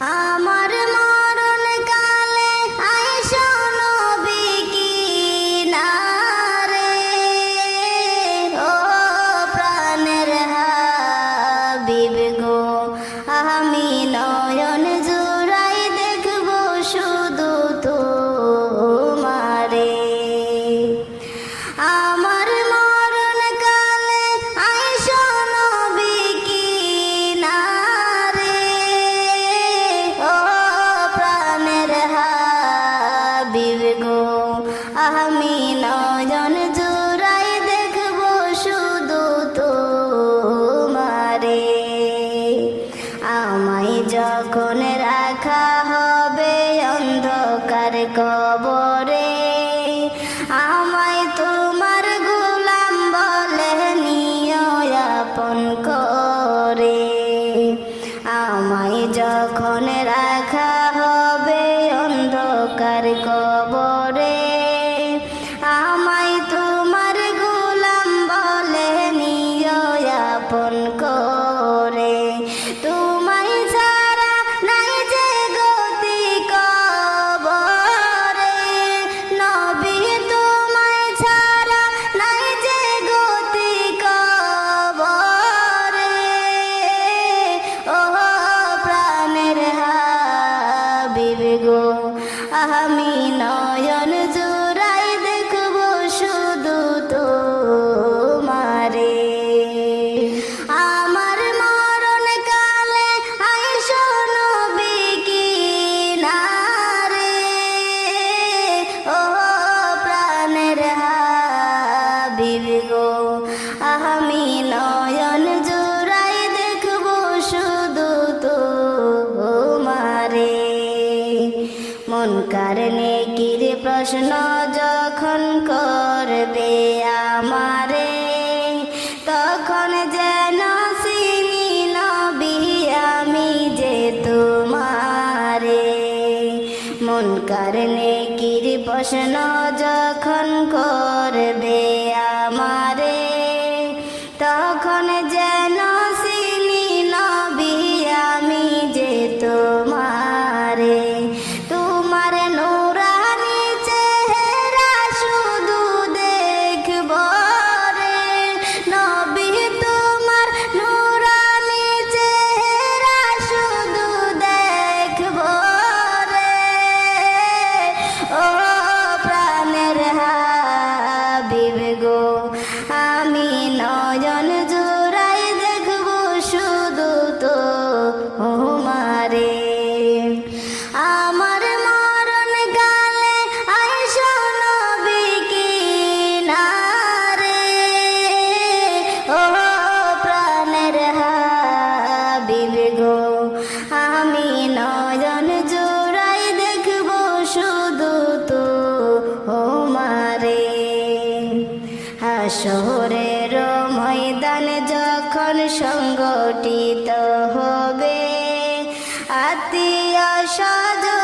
আমার মরণ কালে আইসো নবী কিনারে, ও প্রাণের হাবিব গো, আমি নয়ন জুড়াই দেখব শুধু তোমারে। আমার মরণ কালে আইসো নবী কিনারে, ও প্রাণের হাবিব গো, আমি নয়ন জুড়াই দেখব শুধু তোমারে। আমায় যখন রাখা হবে অন্ধকার কবরে, আমায় তোমার গোলাম বলে নিও আপন করে। আমায় যখন রাখা হবে অন্ধকার কবরে, আমায় তোমার গোলাম বলে নিও আপন করে। তোমায় ছাড়া নাই যে গতি কবরে, নবী তোমায় ছাড়া নাই যে গতি কবরে, ও প্রাণের হাবিব গো, আমি নয়ন জুড়াই দেখব শুধু তোমারে। আমার মরণ কালে আইসো নবী কিনারে, ও প্রাণের হাবিব গো, আমি নয়ন জুড়াই দেখব শুধু তোমারে। মুনকার নেকির প্রশ্ন যখন করবে আমারে, তখন যেন চিনি নবী আমি যে তোমারে। মুনকার নেকির প্রশ্ন যখন করবে আমারে, তখন যেন চিনি নবী আমি যে তোমারে। তোমার নূরানি চেহারা শুধু দেখব রে, নবী তোমার নূরানি চেহারা শুধু দেখব রে, ও প্রাণের হাবিব গো, আমি নয়ন জুড়াই দেখব শুধু তোমারে। আমার মরণ কালে আইসো নবী কিনারে, ও প্রাণের হাবিব গো, আমি নয়ন জুড়াই দেখব শুধু তোমারে। হাসরের ময়দান যখন সংগঠিত হবে, আত্মীয় স্বজন